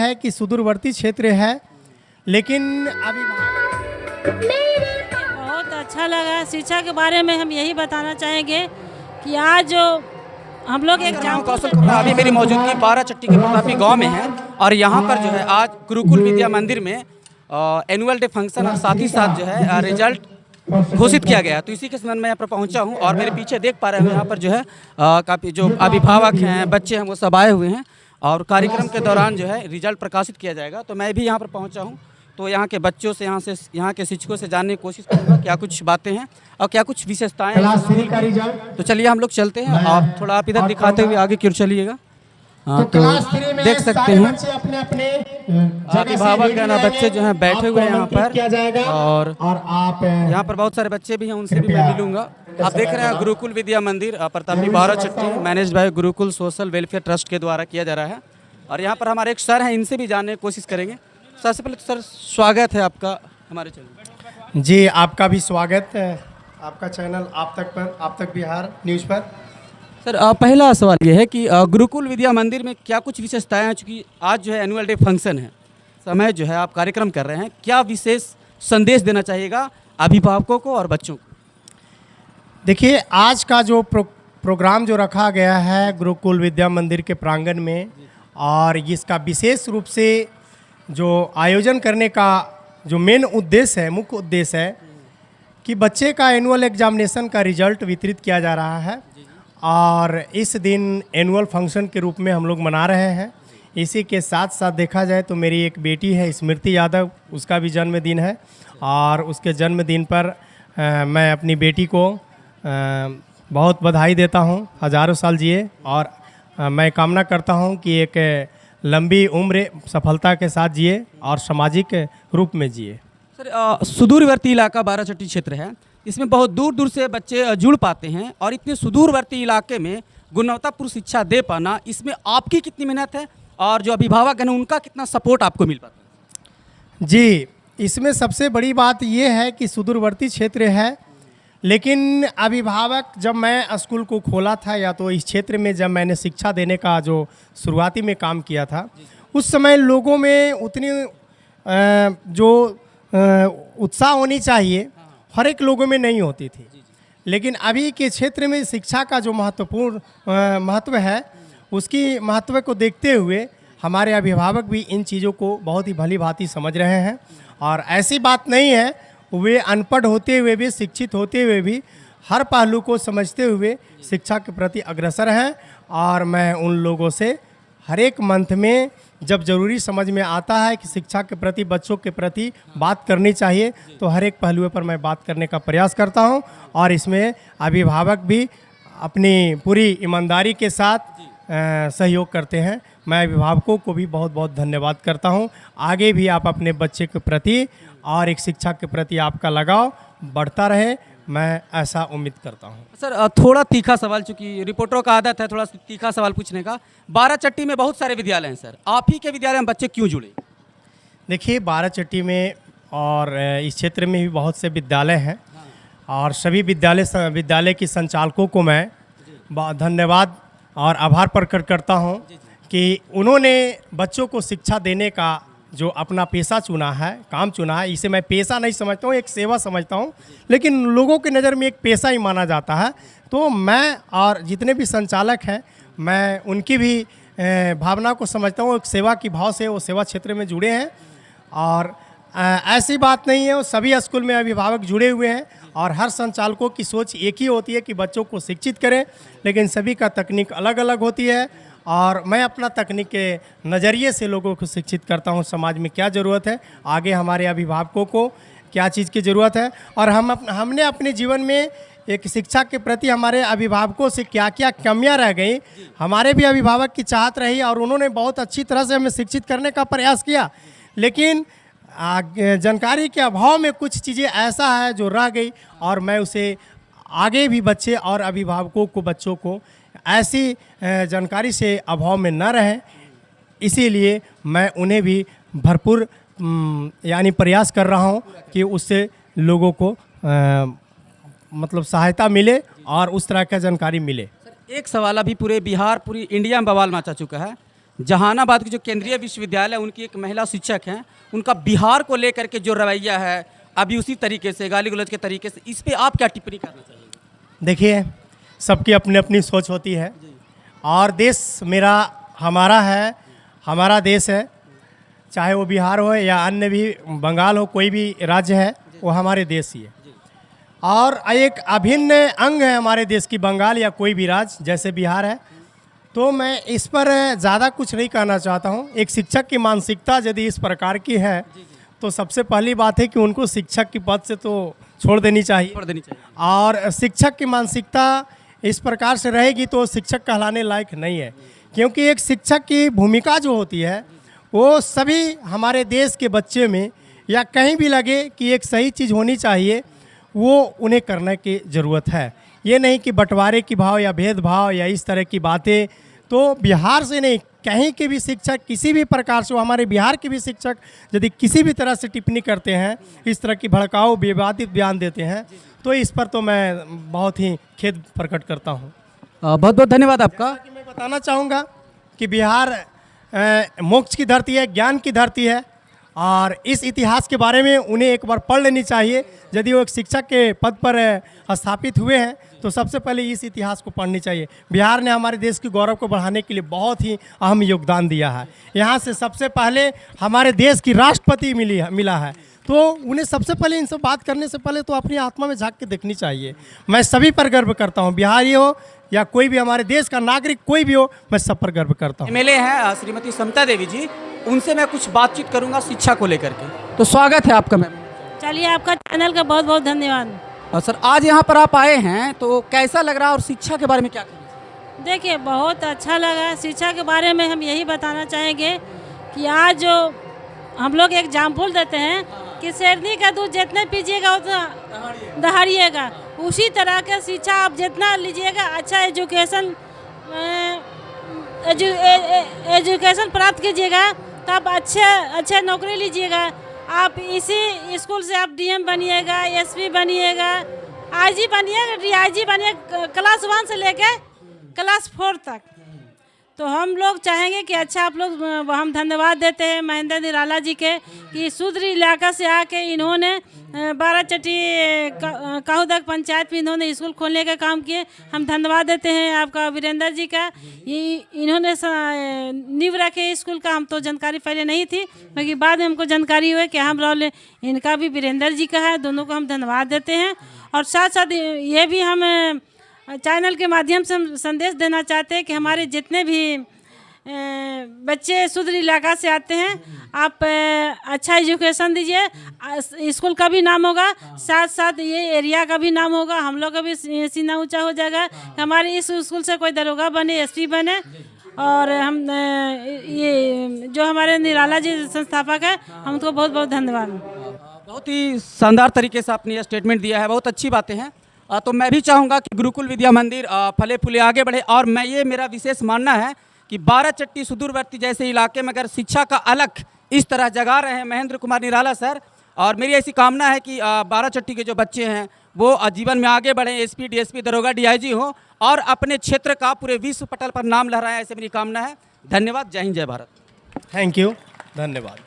है कि सुदूरवर्ती क्षेत्र है, लेकिन अभी बहुत अच्छा लगा। शिक्षा के बारे में हम यही बताना चाहेंगे कि आज जो हम लोग एक कौशल कुमार, अभी मेरी मौजूदगी बाराचट्टी के प्रतापी गांव में है और यहाँ पर जो है आज गुरुकुल विद्या मंदिर में एनुअल डे फंक्शन और साथ ही साथ जो है रिजल्ट घोषित किया गया। तो इसी के संबंध में यहाँ पर पहुँचा हूँ और मेरे पीछे देख पा रहे हैं यहाँ पर जो है काफ़ी जो अभिभावक हैं, बच्चे हैं, वो सब आए हुए हैं और कार्यक्रम के दौरान जो है रिजल्ट प्रकाशित किया जाएगा। तो मैं भी यहाँ पर पहुँचा हूँ, तो यहाँ के बच्चों से यहाँ के शिक्षकों से जानने की कोशिश करूँगा क्या कुछ बातें हैं और क्या कुछ विशेषताएं हैं। तो चलिए हम लोग चलते हैं, आप थोड़ा आप इधर दिखाते हुए आगे क्यों चलिएगा। हाँ, तो देख सकते हैं अभिभावक है ना, बच्चे जो हैं बैठे हुए हैं यहाँ पर और आप यहाँ पर बहुत सारे बच्चे भी हैं, उनसे भी मैं मिलूंगा। आप देख रहे हैं गुरुकुल विद्या मंदिर प्रतापी Barachatti managed by Gurukul social welfare trust के द्वारा किया जा रहा है और यहाँ पर हमारे एक सर हैं, इनसे भी जानने की कोशिश करेंगे। सबसे पहले तो सर स्वागत है आपका हमारे चैनल। जी, आपका भी स्वागत है, आपका चैनल आप तक बिहार न्यूज़ पर। सर पहला सवाल ये है कि गुरुकुल विद्या मंदिर में क्या कुछ विशेषताएं हैं, चूँकि आज जो है एनुअल डे फंक्शन है, समय जो है आप कार्यक्रम कर रहे हैं, क्या विशेष संदेश देना चाहिएगा अभिभावकों को और बच्चों को? देखिए, आज का जो प्रोग्राम जो रखा गया है गुरुकुल विद्या मंदिर के प्रांगण में, और इसका विशेष रूप से जो आयोजन करने का जो मुख्य उद्देश्य है कि बच्चे का एनुअल एग्जामिनेशन का रिजल्ट वितरित किया जा रहा है और इस दिन एनुअल फंक्शन के रूप में हम लोग मना रहे हैं। इसी के साथ साथ देखा जाए तो मेरी एक बेटी है स्मृति यादव, उसका भी जन्मदिन है और उसके जन्मदिन पर मैं अपनी बेटी को बहुत बधाई देता हूं, हज़ारों साल जिए और मैं कामना करता हूं कि एक लंबी उम्र सफलता के साथ जिए और सामाजिक रूप में जिए। सर सुदूरवर्ती इलाका बाराचट्टी क्षेत्र है, इसमें बहुत दूर दूर से बच्चे जुड़ पाते हैं और इतने सुदूरवर्ती इलाके में गुणवत्तापूर्ण शिक्षा दे पाना, इसमें आपकी कितनी मेहनत है और जो अभिभावक हैं उनका कितना सपोर्ट आपको मिल पाता है? जी, इसमें सबसे बड़ी बात ये है कि सुदूरवर्ती क्षेत्र है, लेकिन अभिभावक जब मैं स्कूल को खोला था या तो इस क्षेत्र में जब मैंने शिक्षा देने का जो शुरुआती में काम किया था, उस समय लोगों में उतनी जो उत्साह होनी चाहिए हर एक लोगों में नहीं होती थी। लेकिन अभी के क्षेत्र में शिक्षा का जो महत्व है, उसकी महत्व को देखते हुए हमारे अभिभावक भी इन चीज़ों को बहुत ही भली भांति समझ रहे हैं और ऐसी बात नहीं है, वे अनपढ़ होते हुए भी, शिक्षित होते हुए भी हर पहलू को समझते हुए शिक्षा के प्रति अग्रसर हैं और मैं उन लोगों से हर एक मंथ में जब ज़रूरी समझ में आता है कि शिक्षा के प्रति, बच्चों के प्रति बात करनी चाहिए, तो हर एक पहलुओं पर मैं बात करने का प्रयास करता हूं और इसमें अभिभावक भी अपनी पूरी ईमानदारी के साथ सहयोग करते हैं। मैं अभिभावकों को भी बहुत बहुत धन्यवाद करता हूं। आगे भी आप अपने बच्चे के प्रति और एक शिक्षा के प्रति आपका लगाव बढ़ता रहे, मैं ऐसा उम्मीद करता हूं। सर थोड़ा तीखा सवाल, चूँकि रिपोर्टरों का आदत है थोड़ा तीखा सवाल पूछने का। बाराचट्टी में बहुत सारे विद्यालय हैं सर, आप ही के विद्यालय में बच्चे क्यों जुड़े? देखिए, बाराचट्टी में और इस क्षेत्र में भी बहुत से विद्यालय हैं और सभी विद्यालय के संचालकों को मैं धन्यवाद और आभार प्रकट करता हूं कि उन्होंने बच्चों को शिक्षा देने का जो अपना पेशा चुना है, काम चुना है। इसे मैं पेशा नहीं समझता हूँ, एक सेवा समझता हूँ, लेकिन लोगों की नज़र में एक पेशा ही माना जाता है। तो मैं और जितने भी संचालक हैं, मैं उनकी भी भावना को समझता हूँ, एक सेवा की भाव से वो सेवा क्षेत्र में जुड़े हैं और ऐसी बात नहीं है, वो सभी स्कूल में अभिभावक जुड़े हुए हैं और हर संचालकों की सोच एक ही होती है कि बच्चों को शिक्षित करें, लेकिन सभी का तकनीक अलग अलग होती है और मैं अपना तकनीक के नज़रिए से लोगों को शिक्षित करता हूं, समाज में क्या ज़रूरत है, आगे हमारे अभिभावकों को क्या चीज़ की ज़रूरत है और हमने अपने जीवन में एक शिक्षा के प्रति हमारे अभिभावकों से क्या क्या कमियां रह गई, हमारे भी अभिभावक की चाहत रही और उन्होंने बहुत अच्छी तरह से हमें शिक्षित करने का प्रयास किया, लेकिन जानकारी के अभाव में कुछ चीज़ें ऐसा है जो रह गई और मैं उसे आगे भी बच्चे और अभिभावकों को, बच्चों को ऐसी जानकारी से अभाव में न रहें, इसीलिए मैं उन्हें भी भरपूर यानी प्रयास कर रहा हूं कि उससे लोगों को मतलब सहायता मिले और उस तरह का जानकारी मिले। सर एक सवाल, अभी पूरे बिहार, पूरी इंडिया में बवाल मचा चुका है जहानाबाद के जो केंद्रीय विश्वविद्यालय उनकी एक महिला शिक्षक हैं, उनका बिहार को लेकर के जो रवैया है अभी उसी तरीके से गाली गलौज के तरीके से, इस पे आप क्या टिप्पणी करना चाहिए? देखिए, सबकी अपनी अपनी सोच होती है और देश मेरा हमारा है, हमारा देश है, चाहे वो बिहार हो या अन्य भी बंगाल हो, कोई भी राज्य है वो हमारे देश ही है और एक अभिन्न अंग है हमारे देश की बंगाल या कोई भी राज्य जैसे बिहार है। तो मैं इस पर ज़्यादा कुछ नहीं कहना चाहता हूँ। एक शिक्षक की मानसिकता यदि इस प्रकार की है तो सबसे पहली बात है कि उनको शिक्षक की पद से तो छोड़ देनी चाहिए और शिक्षक की मानसिकता इस प्रकार से रहेगी तो शिक्षक कहलाने लायक नहीं है, क्योंकि एक शिक्षक की भूमिका जो होती है वो सभी हमारे देश के बच्चे में या कहीं भी लगे कि एक सही चीज़ होनी चाहिए, वो उन्हें करने की ज़रूरत है। ये नहीं कि बंटवारे की भाव या भेदभाव या इस तरह की बातें। तो बिहार से नहीं, कहीं के भी शिक्षक किसी भी प्रकार से, वो हमारे बिहार के भी शिक्षक यदि किसी भी तरह से टिप्पणी करते हैं, इस तरह की भड़काऊ विवादित बयान देते हैं, तो इस पर तो मैं बहुत ही खेद प्रकट करता हूँ। बहुत बहुत धन्यवाद आपका। कि मैं बताना चाहूँगा कि बिहार मोक्ष की धरती है, ज्ञान की धरती है और इस इतिहास के बारे में उन्हें एक बार पढ़ लेनी चाहिए। यदि वो एक शिक्षक के पद पर स्थापित हुए हैं तो सबसे पहले इस इतिहास को पढ़नी चाहिए। बिहार ने हमारे देश के गौरव को बढ़ाने के लिए बहुत ही अहम योगदान दिया है। यहाँ से सबसे पहले हमारे देश की राष्ट्रपति मिला है, तो उन्हें सबसे पहले इनसे बात करने से पहले तो अपनी आत्मा में झांक के देखनी चाहिए। मैं सभी पर गर्व करता हूँ, बिहारी हो या कोई भी हमारे देश का नागरिक कोई भी हो, मैं सब पर गर्व करता हूँ। एमएलए हैं श्रीमती समता देवी जी, उनसे मैं कुछ बातचीत करूंगा शिक्षा को लेकर के। तो स्वागत है आपका मैम। चलिए, आपका चैनल का बहुत बहुत धन्यवाद। और सर, आज यहाँ पर आप आए हैं तो कैसा लग रहा है और शिक्षा के बारे में क्या कहेंगे? देखिए, बहुत अच्छा लगा। शिक्षा के बारे में हम यही बताना चाहेंगे कि आज जो हम लोग एग्जाम्पल देते हैं कि शेरनी का दूध जितने पीजिएगा उतना दहाड़िएगा, उसी तरह का शिक्षा आप जितना लीजिएगा, अच्छा एजुकेशन प्राप्त कीजिएगा, तब अच्छे नौकरी लीजिएगा। आप इसी स्कूल से आप डीएम बनिएगा, एसपी बनिएगा, आईजी बनिएगा, डीआईजी बनिएगा, क्लास 1 से लेकर क्लास 4 तक। तो हम लोग चाहेंगे कि अच्छा आप लोग, हम धन्यवाद देते हैं महेंद्र निराला जी के कि शूद्र इलाका से आके इन्होंने 12 चट्टी काहूदक पंचायत में इन्होंने स्कूल खोलने का काम किए। हम धन्यवाद देते हैं आपका वीरेंद्र जी का, इन्होंने नींव रखे स्कूल का। हम तो जानकारी पहले नहीं थी, बाकी बाद में हमको जानकारी हुई कि हम रोल इनका भी वीरेंद्र जी का है। दोनों को हम धन्यवाद देते हैं और साथ साथ ये भी हम चैनल के माध्यम से हम संदेश देना चाहते हैं कि हमारे जितने भी बच्चे शूद्र इलाका से आते हैं, आप अच्छा एजुकेशन दीजिए, स्कूल का भी नाम होगा, साथ साथ ये एरिया का भी नाम होगा, हम लोग का भी सीना ऊंचा हो जाएगा। हमारे इस स्कूल से कोई दरोगा बने, एसपी बने। और हम ये जो हमारे निराला जी संस्थापक है, हम उनको बहुत बहुत धन्यवाद। बहुत ही शानदार तरीके से आपने यह स्टेटमेंट दिया है, बहुत अच्छी बातें हैं। तो मैं भी चाहूँगा कि गुरुकुल विद्या मंदिर फले फूले आगे बढ़े और मैं ये मेरा विशेष मानना है कि 12 चट्टी सुदूरवर्ती जैसे इलाके में अगर शिक्षा का अलग इस तरह जगा रहे हैं महेंद्र कुमार निराला सर, और मेरी ऐसी कामना है कि 12 चट्टी के जो बच्चे हैं वो जीवन में आगे बढ़ें, एसपी डीएसपी दरोगा डीआईजी हो और अपने क्षेत्र का पूरे विश्व पटल पर नाम लहराएं, ऐसे मेरी कामना है। धन्यवाद। जय हिंद, जय भारत। थैंक यू, धन्यवाद।